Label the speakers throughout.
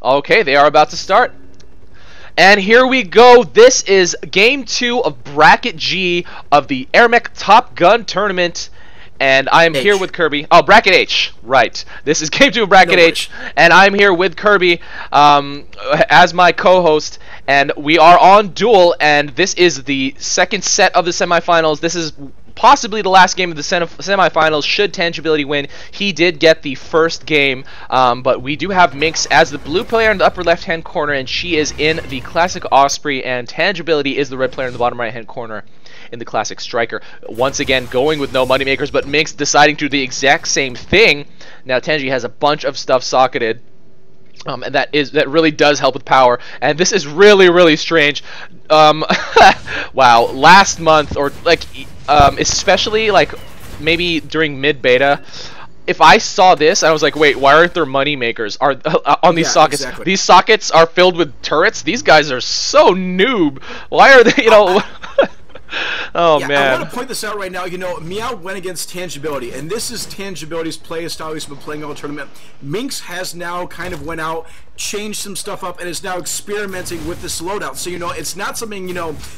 Speaker 1: Okay, they are about to start. And here we go. This is game 2 of Bracket G of the AirMech Top Gun Tournament. And I'm here with Kirby. Oh, Bracket H. Right. This is game 2 of Bracket H. And I'm here with Kirby as my co-host. And we are on Duel. And this is the second set of the semifinals. This is possibly the last game of the semifinals should Tangibility win. He did get the first game, but we do have Minx as the blue player in the upper left hand corner, and she is in the classic Osprey, and Tangibility is the red player in the bottom right hand corner in the classic Striker. Once again going with no moneymakers, but Minx deciding to do the exact same thing. Now Tangi has a bunch of stuff socketed. And that really does help with power, and this is really strange. Wow, last month, or like especially like maybe during mid beta, if I saw this I was like, wait, why aren't there money makers on these sockets? Exactly. These sockets are filled with turrets. These guys are so noob. Why are they, Oh yeah, man.
Speaker 2: I want to point this out right now. MEOW went against Tangibility, and this is Tangibility's play style he's been playing all tournament. Minx has now kind of went out, changed some stuff up, and is now experimenting with this loadout. So, it's not something,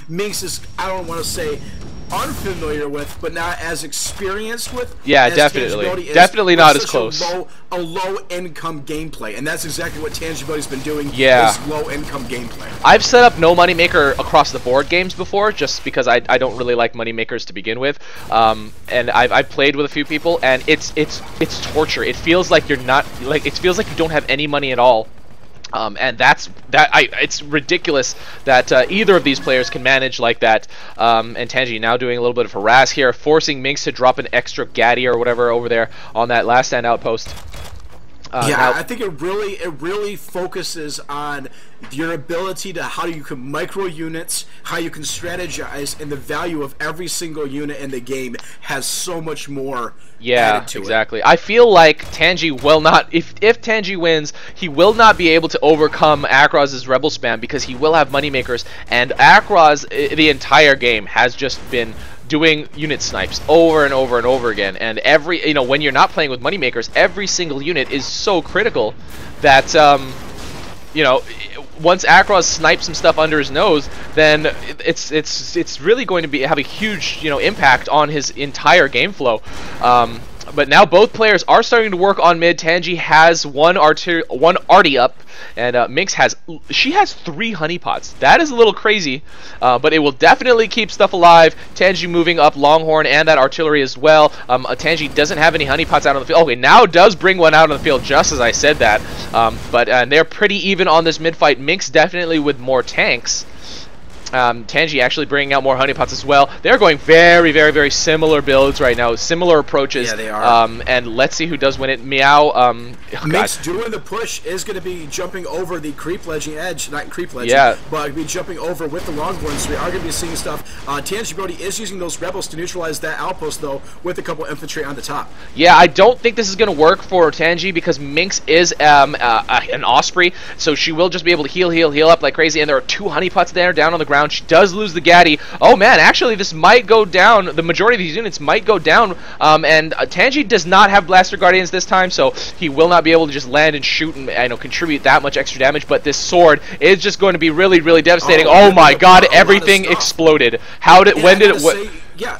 Speaker 2: Minx is, I don't want to say unfamiliar with, but not as experienced with.
Speaker 1: Yeah, definitely not as close.
Speaker 2: A low income gameplay, and that's exactly what Tangibility's been doing.
Speaker 1: Yeah,
Speaker 2: is low income gameplay.
Speaker 1: I've set up no moneymaker across the board games before, just because I don't really like moneymakers to begin with. And I've played with a few people, and it's torture. It feels like you're not it feels like you don't have any money at all. And it's ridiculous that either of these players can manage like that. And Tangi now doing a little bit of harass here, forcing Minx to drop an extra Gaddy or whatever over there on that last stand outpost.
Speaker 2: I think it really focuses on your ability to how you can micro units, how you can strategize, and the value of every single unit in the game has so much more.
Speaker 1: Yeah, exactly. I feel like Tangi will not, if Tangi wins, he will not be able to overcome Akraz's Rebel Spam because he will have moneymakers, and Akraz the entire game has just been doing unit snipes over and over and over again, and every when you're not playing with moneymakers, every single unit is so critical that once Akraz snipes some stuff under his nose, then it's really going to have a huge impact on his entire game flow. But now both players are starting to work on mid. Tangi has one arty up, and Minx has 3 honeypots. That is a little crazy, but it will definitely keep stuff alive. Tangi moving up Longhorn and that artillery as well. Tangi doesn't have any honeypots out on the field. Okay, now does bring one out on the field, just as I said that. But they're pretty even on this mid fight. Minx definitely with more tanks. Tangi actually bringing out more honeypots as well. They're going very similar builds right now, similar approaches.
Speaker 2: Yeah, they are.
Speaker 1: And let's see who does win it. MEOW.
Speaker 2: Minx doing the push is going to be jumping over the creep ledging edge, not creep ledging, but be jumping over with the Longhorn. So we are going to be seeing stuff. Tangibility is using those rebels to neutralize that outpost though, with a couple infantry on the top. Yeah,
Speaker 1: I don't think this is going to work for Tangi because Minx is an Osprey, so she will just be able to heal up like crazy. And there are 2 honeypots there down on the ground. She does lose the Gaddy. Oh man, actually this might go down. The majority of these units might go down. And Tangi does not have Blaster Guardians this time, so he will not be able to just land and shoot and contribute that much extra damage. But this sword is just going to be really devastating. Oh my god, everything exploded. When did it?
Speaker 2: Yeah.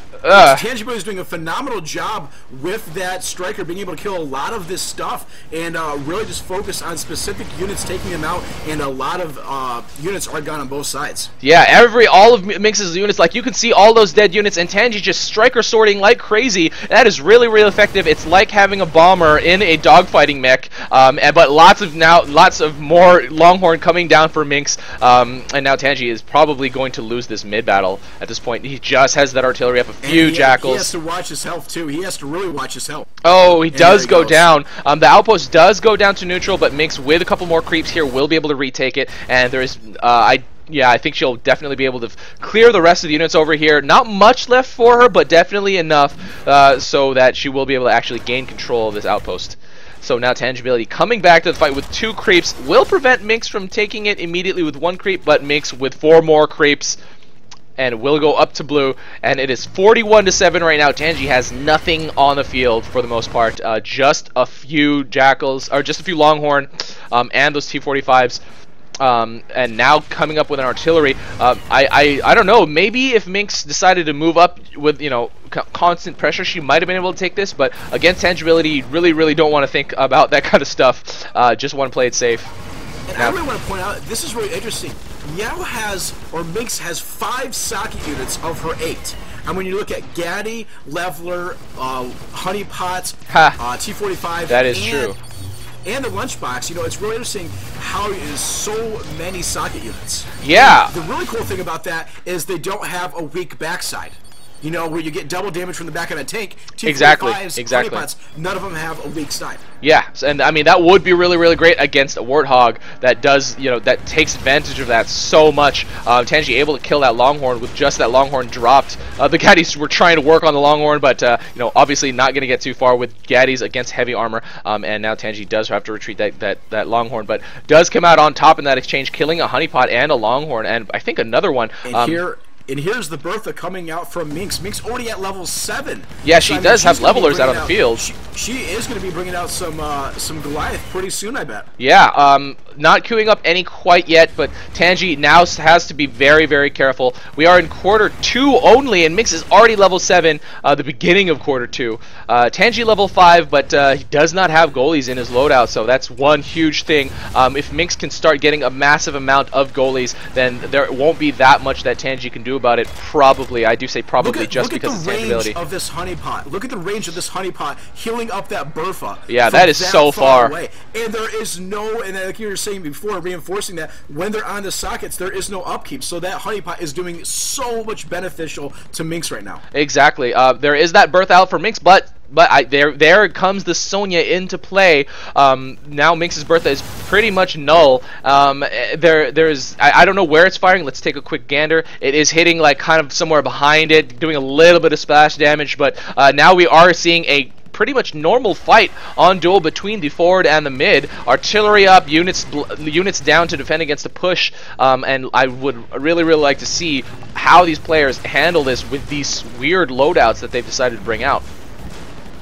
Speaker 2: Tangibility is doing a phenomenal job with that Striker, being able to kill a lot of this stuff and really just focus on specific units, taking them out, and a lot of units are gone on both sides.
Speaker 1: Yeah, all of Minx's units, like you can see all those dead units, and Tangi just Striker sorting like crazy. That is really effective. It's like having a bomber in a dogfighting mech, but lots of more Longhorn coming down for Minx, and now Tangi is probably going to lose this mid battle at this point. He just has that artillery up a few jackals.
Speaker 2: He has to watch his health too. He has to really watch his health.
Speaker 1: Oh, he does go down. The outpost does go down to neutral, but Minx with a couple more creeps here will be able to retake it. And there is, I think she'll definitely be able to clear the rest of the units over here. Not much left for her, but definitely enough so that she will be able to actually gain control of this outpost. So now Tangibility coming back to the fight with 2 creeps will prevent Minx from taking it immediately with 1 creep, but Minx with 4 more creeps and will go up to blue, and it is 41-7 right now. Tangi has nothing on the field for the most part, just a few Jackals, or just a few Longhorn, and those T-45s. And now coming up with an artillery. I don't know, maybe if Minx decided to move up with, you know, constant pressure, she might have been able to take this, but against Tangibility, you really don't want to think about that kind of stuff. Just want to play it safe.
Speaker 2: And I really want to point out, this is really interesting. MEOW has, or Minx has 5 socket units of her 8. And when you look at Gaddy, Leveler, Honeypots, T-45,
Speaker 1: that is true.
Speaker 2: And the lunchbox, you know, it's really interesting how it is so many socket units.
Speaker 1: Yeah.
Speaker 2: And the really cool thing about that is they don't have a weak backside. You know, where you get double damage from the back of a tank.
Speaker 1: Exactly.
Speaker 2: Honeypots, none of them have a weak side.
Speaker 1: Yeah, and I mean that would be really great against a Warthog that does, you know, that takes advantage of that so much. Tangi able to kill that Longhorn with just that Longhorn dropped. The Gaddies were trying to work on the Longhorn, but you know, obviously not going to get too far with Gaddies against heavy armor. And now Tangi does have to retreat that Longhorn, but does come out on top in that exchange, killing a Honeypot and a Longhorn, and I think another one.
Speaker 2: And here's the Bertha coming out from Minx. Minx already at level 7.
Speaker 1: Yeah, she does have levelers out on the field.
Speaker 2: She is going to be bringing out some Goliath pretty soon, I bet.
Speaker 1: Yeah, not queuing up any quite yet, but Tangi now has to be very careful. We are in quarter 2 only, and Minx is already level 7, the beginning of quarter 2. Tangi level 5, but he does not have goalies in his loadout, so that's one huge thing. If Minx can start getting a massive amount of goalies, then there won't be that much that Tangi can do about it. Probably, I do say probably, just because of Tangibility.
Speaker 2: Look at the range of this Honeypot. Look at the range of this Honeypot healing up that Bertha.
Speaker 1: Yeah, that is so far
Speaker 2: away. And there is no, and like you were saying before, reinforcing that, when they're on the sockets, there is no upkeep. So that Honeypot is doing so much beneficial to Minx right now.
Speaker 1: Exactly. There is that Bertha out for Minx, but there comes the Sonya into play. Now Minx's Bertha is pretty much null. I don't know where it's firing. Let's take a quick gander. It is hitting like kind of somewhere behind it, doing a little bit of splash damage, but now we are seeing a pretty much normal fight on Duel between the forward and the mid. Artillery up, units down to defend against the push, and I would really like to see how these players handle this with these weird loadouts that they've decided to bring out.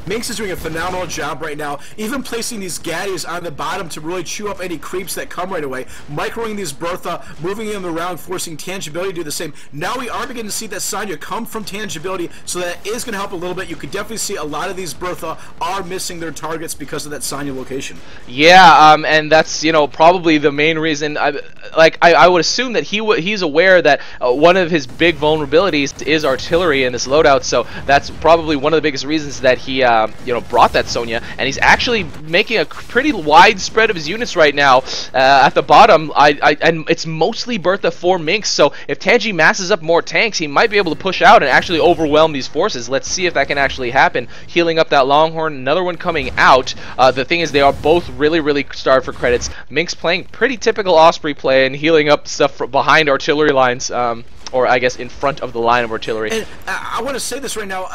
Speaker 2: Minx is doing a phenomenal job right now, even placing these Gaddies on the bottom to really chew up any creeps that come right away, microing these Bertha, moving them around, forcing Tangibility to do the same. Now we are beginning to see that Sonya come from Tangibility, so that is going to help a little bit. You could definitely see a lot of these Bertha are missing their targets because of that Sonya location.
Speaker 1: Yeah, and that's, you know, probably the main reason. I would assume that he's aware that one of his big vulnerabilities is artillery in this loadout, so that's probably one of the biggest reasons that he you know, brought that Sonya, and he's actually making a pretty wide spread of his units right now. At the bottom, and it's mostly Bertha for Minx, so if Tangi masses up more tanks, he might be able to push out and actually overwhelm these forces. Let's see if that can actually happen. Healing up that Longhorn, another one coming out. The thing is, they are both really starved for credits. Minx playing pretty typical Osprey play and healing up stuff from behind artillery lines, or I guess in front of the line of artillery.
Speaker 2: And I want to say this right now.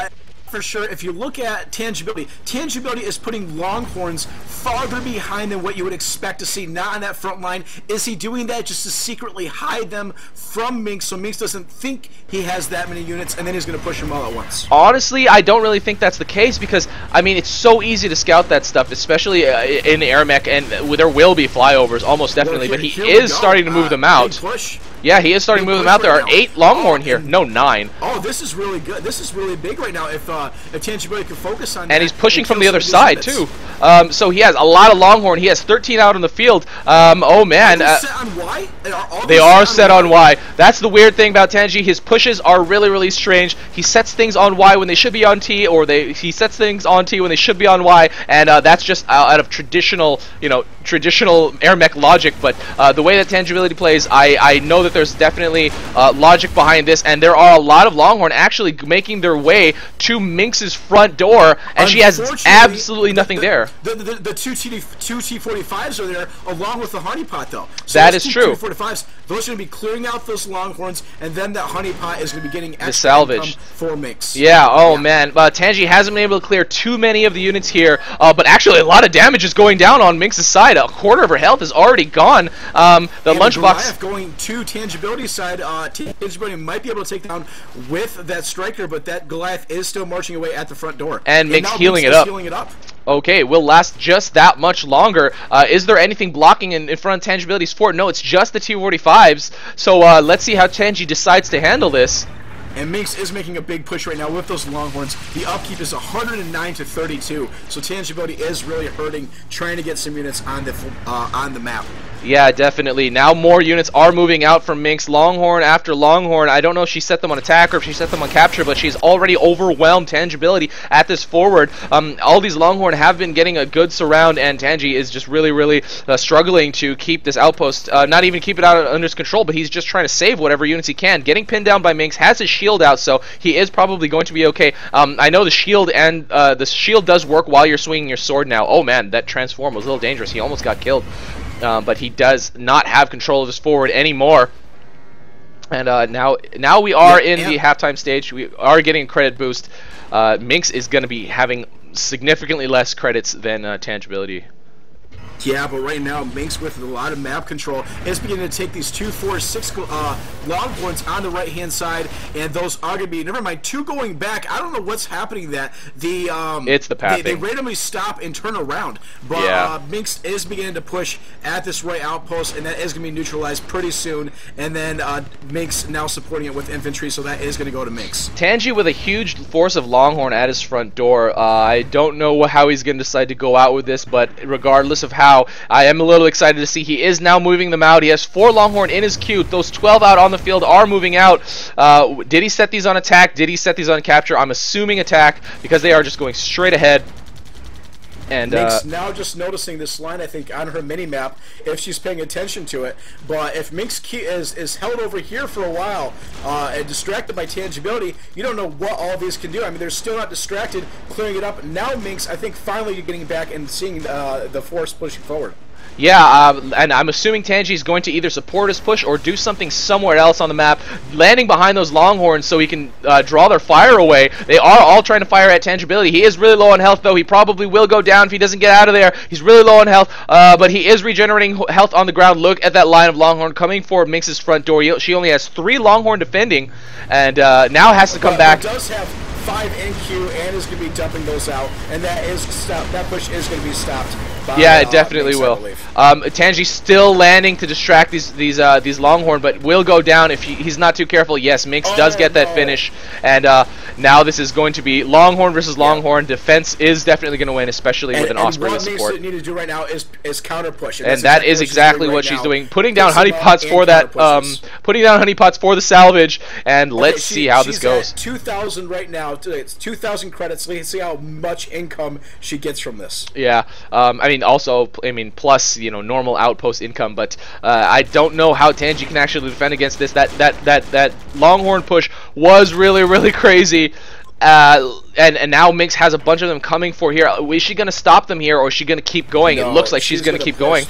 Speaker 2: For sure, if you look at Tangibility, Tangibility is putting Longhorns farther behind than what you would expect to see, not on that front line. Is he doing that just to secretly hide them from Minx, so Minx doesn't think he has that many units, and then he's going to push them all at once?
Speaker 1: Honestly, I don't really think that's the case, because, I mean, it's so easy to scout that stuff, especially in the AirMech, and there will be flyovers, almost definitely, but he is starting to move them out. Yeah, he is starting to move them out. There are 8 Longhorn here. No, 9.
Speaker 2: Oh, this is really good. This is really big right now. If Tangibility can focus on that.
Speaker 1: And he's pushing from the other side, too. So he has a lot of Longhorn. He has 13 out on the field. Oh, man.
Speaker 2: Are they set on Y?
Speaker 1: They are set on Y. That's the weird thing about Tangi. His pushes are really strange. He sets things on Y when they should be on T, or he sets things on T when they should be on Y, and that's just out of traditional, you know, traditional AirMech logic. But the way that Tangibility plays, I know that there's definitely logic behind this, and there are a lot of Longhorn actually making their way to Minx's front door, and she has absolutely nothing there.
Speaker 2: The two T45s are there, along with the Honeypot, though. So
Speaker 1: that is true.
Speaker 2: T45s, Those are going to be clearing out those Longhorns, and then that honeypot is going to be getting extra
Speaker 1: the salvage
Speaker 2: for Minx.
Speaker 1: Yeah, oh man, Tangi hasn't been able to clear too many of the units here, but actually a lot of damage is going down on Minx's side. A quarter of her health is already gone. The lunchbox
Speaker 2: going to Tangibility's side. Tangibility might be able to take down with that striker, but that Goliath is still marching away at the front door.
Speaker 1: And Minx healing it up. Okay, will last just that much longer. Is there anything blocking in front of Tangibility's fort? No, it's just the T-45s. So let's see how Tangi decides to handle this.
Speaker 2: And Minx is making a big push right now with those Longhorns. The upkeep is 109 to 32, so Tangibility is really hurting, trying to get some units on the map.
Speaker 1: Yeah, definitely. Now more units are moving out from Minx. Longhorn after Longhorn. I don't know if she set them on attack or if she set them on capture, but she's already overwhelmed Tangibility at this forward. All these Longhorn have been getting a good surround, and Tangi is just really struggling to keep this outpost, not even keep it out under his control, but he's just trying to save whatever units he can. Getting pinned down by Minx, has his shield out, so he is probably going to be okay. I know the shield does work while you're swinging your sword now. Oh man, that transform was a little dangerous. He almost got killed. But he does not have control of his forward anymore. And now we are in the halftime stage. We are getting a credit boost. Minx is going to be having significantly less credits than Tangibility.
Speaker 2: Yeah, but right now, Minx with a lot of map control is beginning to take these 2, 4, 6 Longhorns on the right-hand side, and those are going to be, never mind, 2 going back. I don't know what's happening that.
Speaker 1: It's the pathing.
Speaker 2: They randomly stop and turn around, but yeah. Minx is beginning to push at this right outpost, and that is going to be neutralized pretty soon, and then Minx now supporting it with infantry, so that is going to go to Minx.
Speaker 1: Tangi with a huge force of Longhorn at his front door. I don't know how he's going to decide to go out with this, but regardless of how, I am a little excited to see he is now moving them out. He has 4 Longhorn in his queue. Those 12 out on the field are moving out. Did he set these on attack? Did he set these on capture? I'm assuming attack, because they are just going straight ahead. And
Speaker 2: Minx now just noticing this line, I think, on her mini-map, if she's paying attention to it. But if Minx is held over here for a while and distracted by Tangibility, you don't know what all of these can do. I mean, they're still not distracted, clearing it up. Now Minx, I think, finally getting back and seeing the force pushing forward.
Speaker 1: Yeah, and I'm assuming Tangi is going to either support his push or do something somewhere else on the map, landing behind those Longhorns so he can draw their fire away. They are all trying to fire at Tangibility. He is really low on health, though. He probably will go down if he doesn't get out of there. He's really low on health, but he is regenerating health on the ground. Look at that line of Longhorn coming for Minx's front door. She only has 3 Longhorn defending, and now has to come back.
Speaker 2: Does have 5 in queue and is going to be dumping those out, and that push is going to be stopped.
Speaker 1: Yeah, it definitely will. Tangi's still landing to distract these Longhorn, but will go down if he's not too careful. Yes, Minx does get that finish, and now this is going to be Longhorn versus Longhorn. Defense is definitely going to win, especially with an Osprey to support.
Speaker 2: What Minx need to do right now is counter push,
Speaker 1: and that is exactly what she's doing, putting down honeypots for that, putting down honeypots for the salvage, and let's see how this goes.
Speaker 2: She's at 2,000 right now. It's 2,000 credits. Let's see how much income she gets from this.
Speaker 1: Yeah, I mean, plus normal outpost income, but I don't know how Tangi can actually defend against this. That Longhorn push was really crazy. And now Minx has a bunch of them coming for here. Is she going to stop them here, or is she going to keep going?
Speaker 2: No,
Speaker 1: it looks like she's going to keep going.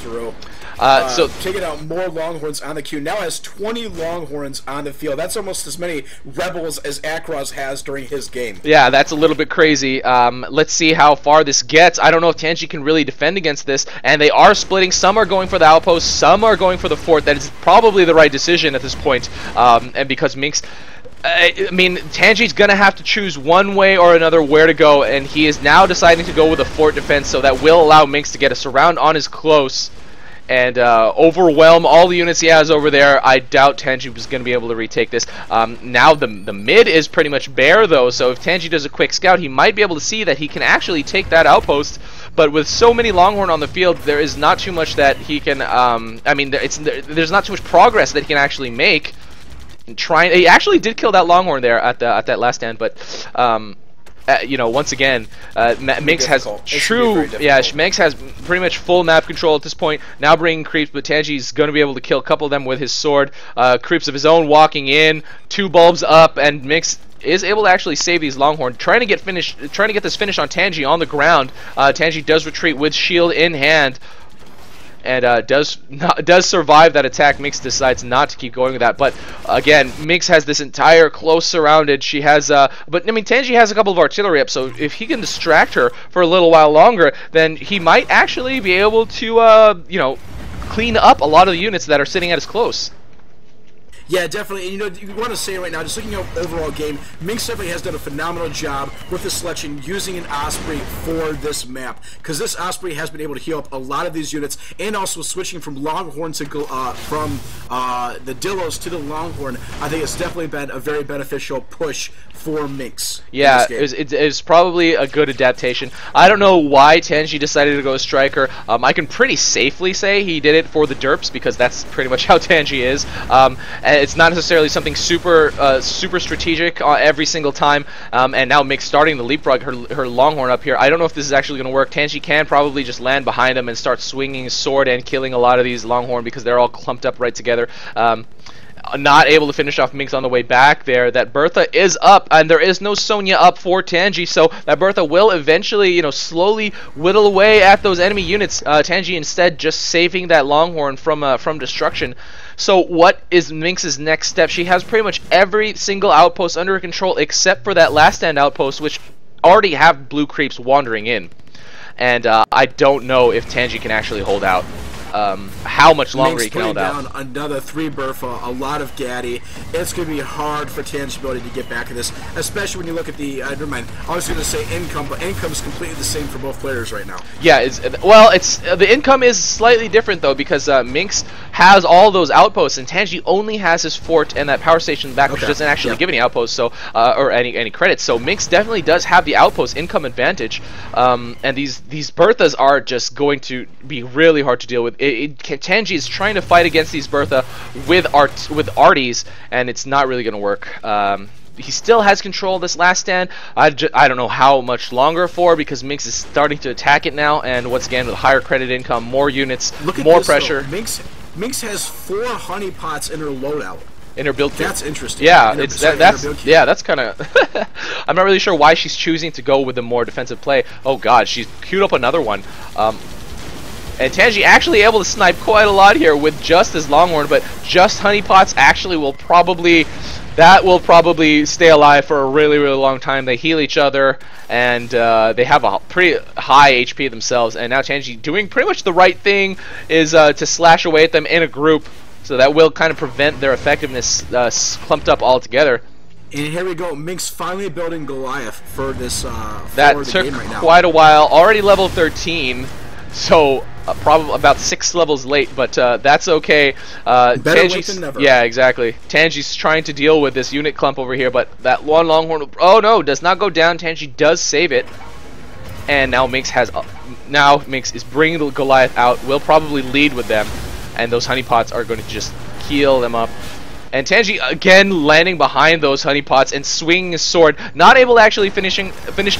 Speaker 2: So taking out more Longhorns on the queue. Now has 20 Longhorns on the field. That's almost as many Rebels as Akraz has during his game.
Speaker 1: Yeah, that's a little bit crazy. Let's see how far this gets. I don't know if Tangi can really defend against this, and they are splitting. Some are going for the outpost, some are going for the fort. That is probably the right decision at this point, and because Minx... I mean, Tangi's going to have to choose one way or another where to go, and he is now deciding to go with a fort defense, so that will allow Minx to get a surround on his close and overwhelm all the units he has over there. I doubt Tangi was going to be able to retake this. Now the mid is pretty much bare, though, so if Tangi does a quick scout, he might be able to see that he can actually take that outpost. But with so many Longhorn on the field, there is not too much that he can... I mean, there's not too much progress that he can actually make. He actually did kill that Longhorn there at that last stand, but once again, Minx has Minx has pretty much full map control at this point. Now bringing creeps, but Tangi's going to be able to kill a couple of them with his sword. Creeps of his own walking in, 2 bulbs up, and Minx is able to actually save these Longhorn. Trying to get this finish on Tangi on the ground. Tangi does retreat with shield in hand. and does survive that attack. Minx decides not to keep going with that, but again, Minx has this entire close surrounded. She has, but I mean, Tangi has a couple of artillery up, so if he can distract her for a little while longer, then he might actually be able to, you know, clean up a lot of the units that are sitting at his close.
Speaker 2: Yeah, definitely. And you know, you want to say right now, just looking at the overall game, Minx definitely has done a phenomenal job with the selection using an Osprey for this map, because this Osprey has been able to heal up a lot of these units, and also switching from Longhorn to the Dillos to the Longhorn. I think it's definitely been a very beneficial push for Minx.
Speaker 1: Yeah, it's probably a good adaptation. I don't know why Tangi decided to go striker. I can pretty safely say he did it for the derps, because that's pretty much how Tangi is. And it's not necessarily something super strategic every single time. And now Minx starting to leapfrog her Longhorn up here. I don't know if this is actually going to work. Tangi can probably just land behind him and start swinging his sword and killing a lot of these Longhorn, because they're all clumped up right together. Not able to finish off Minx on the way back there. That Bertha is up, and there is no Sonya up for Tangi, so that Bertha will eventually, you know, slowly whittle away at those enemy units. Tangi instead just saving that Longhorn from destruction. So what is Minx's next step? She has pretty much every single outpost under her control except for that last stand outpost, which already have blue creeps wandering in. And I don't know if Tangi can actually hold out. How much longer he can hold out.
Speaker 2: Down another 3 Bertha, a lot of Gaddy. It's going to be hard for Tangibility to get back in this, especially when you look at the, never mind, I was going to say income, but income is completely the same for both players right now.
Speaker 1: Yeah, it's the income is slightly different though, because Minx has all those outposts, and Tangi only has his fort and that power station back, which doesn't actually give any outposts, so or any credits. So Minx definitely does have the outpost income advantage, and these Berthas are just going to be really hard to deal with. Tangi is trying to fight against these Bertha with arties, and it's not really going to work. He still has control of this last stand. I don't know how much longer for, because Minx is starting to attack it now, and once again with higher credit income, more units, more pressure.
Speaker 2: Minx has 4 honeypots in her loadout.
Speaker 1: In her build queue.
Speaker 2: That's interesting.
Speaker 1: Yeah, that's kind of. I'm not really sure why she's choosing to go with the more defensive play. Oh God, she's queued up another one. And Tangi actually able to snipe quite a lot here with just his Longhorn, but just honeypots actually will probably stay alive for a really, really long time. They heal each other, and they have a pretty high HP themselves. And now Tangi doing pretty much the right thing is to slash away at them in a group, so that will kind of prevent their effectiveness clumped up all together.
Speaker 2: And here we go, Minx finally building Goliath for this
Speaker 1: that took
Speaker 2: game right now.
Speaker 1: Quite a while. Already level 13, so probably about 6 levels late, but that's okay.
Speaker 2: Better late than never.
Speaker 1: Yeah, exactly. Tangi's trying to deal with this unit clump over here, but that one Longhorn, oh no, does not go down. Tangi does save it, and now Minx is bringing the Goliath out. Will probably lead with them, and those honeypots are going to just heal them up. And Tangi again landing behind those honeypots and swinging his sword, not able to actually finish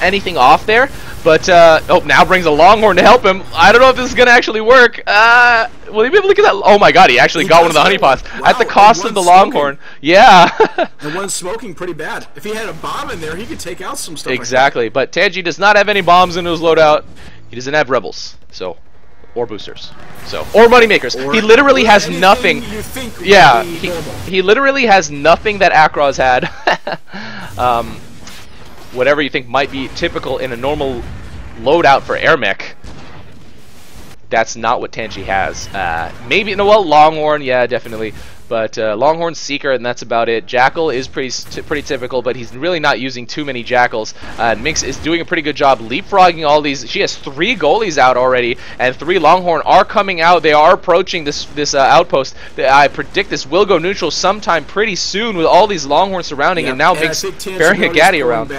Speaker 1: anything off there, but oh, now brings a Longhorn to help him. I don't know if this is gonna actually work. Will he be able to get that? Oh my God, he actually got one of the honeypots at the cost of the Longhorn. Yeah.
Speaker 2: And one's smoking pretty bad. If he had a bomb in there, he could take out some stuff.
Speaker 1: Exactly,
Speaker 2: like
Speaker 1: but Tangi does not have any bombs in his loadout. He doesn't have rebels, so. Or boosters, or money makers. He literally has nothing. Yeah, he literally has nothing that Akraz had. Whatever you think might be typical in a normal loadout for AirMech, that's not what Tangi has. Maybe well, Longhorn, yeah, definitely. But Longhorn, Seeker, and that's about it. Jackal is pretty typical, but he's really not using too many Jackals. Minx is doing a pretty good job leapfrogging all these. She has 3 goalies out already, and 3 Longhorn are coming out. They are approaching this outpost. I predict this will go neutral sometime pretty soon with all these Longhorns surrounding, and now Minx bearing a Gaddy around.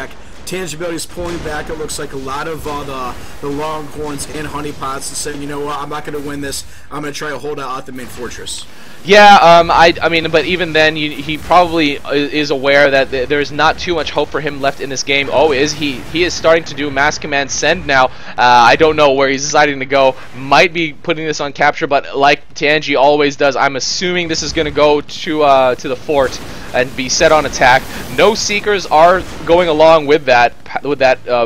Speaker 2: Tangibility is pulling back. It looks like a lot of the Longhorns and honeypots and saying, you know what, I'm not going to win this. I'm going to try to hold out at the main fortress.
Speaker 1: Yeah, I mean, but even then, he probably is aware that there's not too much hope for him left in this game. Oh, he is starting to do mass command send now. I don't know where he's deciding to go. Might be putting this on capture, but like Tangi always does, I'm assuming this is going to go to the fort and be set on attack. No Seekers are going along with that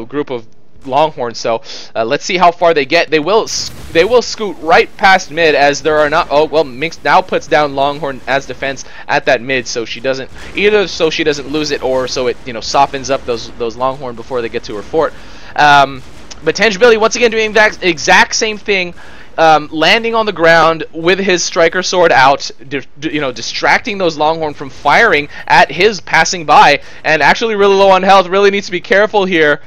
Speaker 1: group of Longhorn. So let's see how far they get. They will scoot right past mid, as there are not. Oh well, Minx now puts down Longhorn as defense at that mid, so she doesn't lose it, or so it softens up those Longhorn before they get to her fort. But Tangibility once again doing that exact same thing. Landing on the ground with his striker sword out, distracting those Longhorn from firing at his passing by, and actually really low on health. Really needs to be careful here.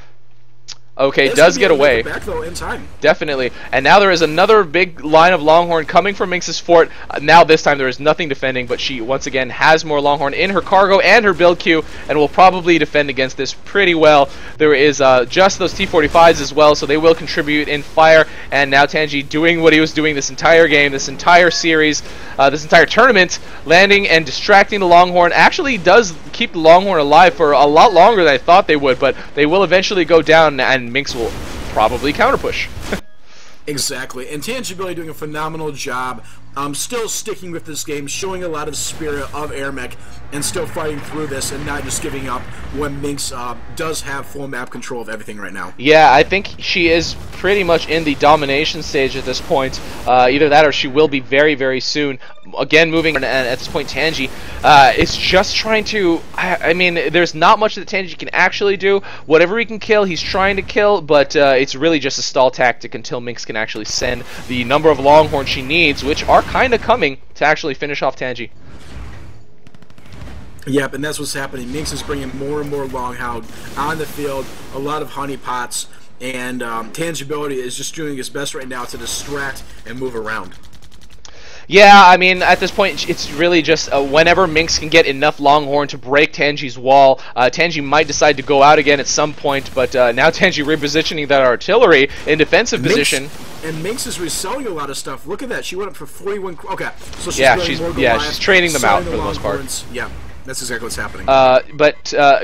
Speaker 1: Okay, does get away.
Speaker 2: Back, though, in time.
Speaker 1: Definitely. And now there is another big line of Longhorn coming from Minx's fort. Now this time there is nothing defending, but she once again has more Longhorn in her cargo and her build queue, and will probably defend against this pretty well. There is just those T-45s as well, so they will contribute in fire. And now Tangi doing what he was doing this entire game, this entire series, this entire tournament, landing and distracting the Longhorn. Actually does keep the Longhorn alive for a lot longer than I thought they would, but they will eventually go down, and Minx will probably counter push.
Speaker 2: Exactly, and Tangibility doing a phenomenal job. Still sticking with this game, showing a lot of spirit of AirMech, and still fighting through this and not just giving up when Minx does have full map control of everything right now. Yeah,
Speaker 1: I think she is pretty much in the domination stage at this point. Either that or she will be very, very soon. Again, moving, and at this point, Tangi is just trying to... I mean, there's not much that Tangi can actually do. Whatever he can kill, he's trying to kill, but it's really just a stall tactic until Minx can actually send the number of Longhorn she needs, which are kind of coming to actually finish off Tangi.
Speaker 2: Yep, and that's what's happening. Minx is bringing more and more Longhound on the field, a lot of honeypots, and Tangibility is just doing his best right now to distract and move around.
Speaker 1: Yeah, I mean, at this point, it's really just whenever Minx can get enough Longhorn to break Tangi's wall. Tangi might decide to go out again at some point, but now Tangi repositioning that artillery in defensive position.
Speaker 2: And Minx is reselling a lot of stuff. Look at that. She went up for 41. Okay, so
Speaker 1: she's trading them out for the most part.
Speaker 2: Yeah. That's exactly what's happening.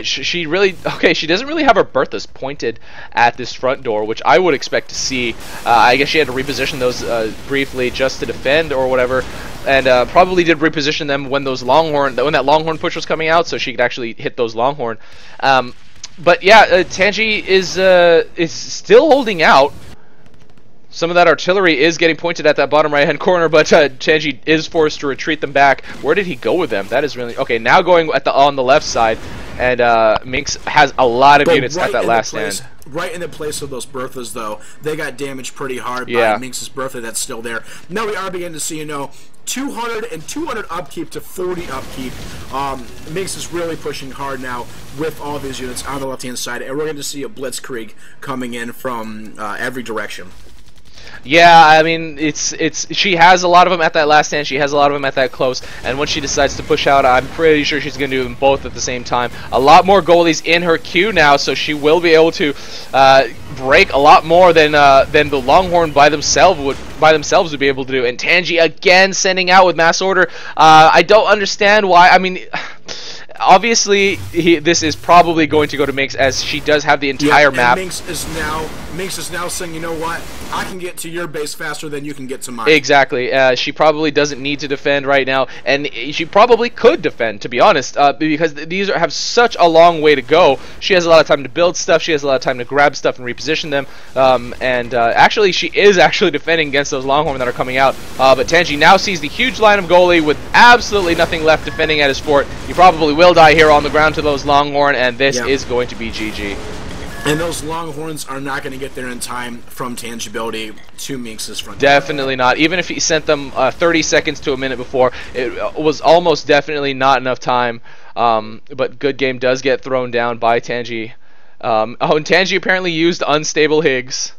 Speaker 1: She really... Okay, she doesn't really have her Berthas pointed at this front door, which I would expect to see. I guess she had to reposition those briefly just to defend or whatever, and probably did reposition them when that Longhorn push was coming out, so she could actually hit those Longhorn. But yeah, Tangi is still holding out. Some of that artillery is getting pointed at that bottom right-hand corner, but Tangi is forced to retreat them back. Where did he go with them? That is really... Okay, now going on the left side, and Minx has a lot of units at that last stand.
Speaker 2: Right in the place of those Berthas, though, they got damaged pretty hard by Minx's Bertha that's still there. Now we are beginning to see, 200 and 200 upkeep to 40 upkeep. Minx is really pushing hard now with all of his units on the left-hand side, and we're going to see a blitzkrieg coming in from every direction.
Speaker 1: Yeah, I mean, she has a lot of them at that last stand, she has a lot of them at that close, and when she decides to push out, I'm pretty sure she's going to do them both at the same time. A lot more goalies in her queue now, so she will be able to break a lot more than the Longhorn by themselves would be able to do. And Tangi again sending out with mass order. I don't understand why. I mean... Obviously, this is probably going to go to Minx, as she does have the entire map.
Speaker 2: Minx is now saying, you know what, I can get to your base faster than you can get to mine.
Speaker 1: Exactly. She probably doesn't need to defend right now, and she probably could defend, to be honest, because these have such a long way to go. She has a lot of time to build stuff, she has a lot of time to grab stuff and reposition them, and actually, she is actually defending against those Longhorn that are coming out. But Tangi now sees the huge line of goalie with absolutely nothing left defending at his fort. He probably will die here on the ground to those Longhorn, and this is going to be GG.
Speaker 2: And those Longhorns are not going to get there in time from Tangibility to Minx's front.
Speaker 1: Definitely not. Even if he sent them 30 seconds to a minute before, it was almost definitely not enough time. But good game does get thrown down by Tangi. And Tangi apparently used unstable Higgs.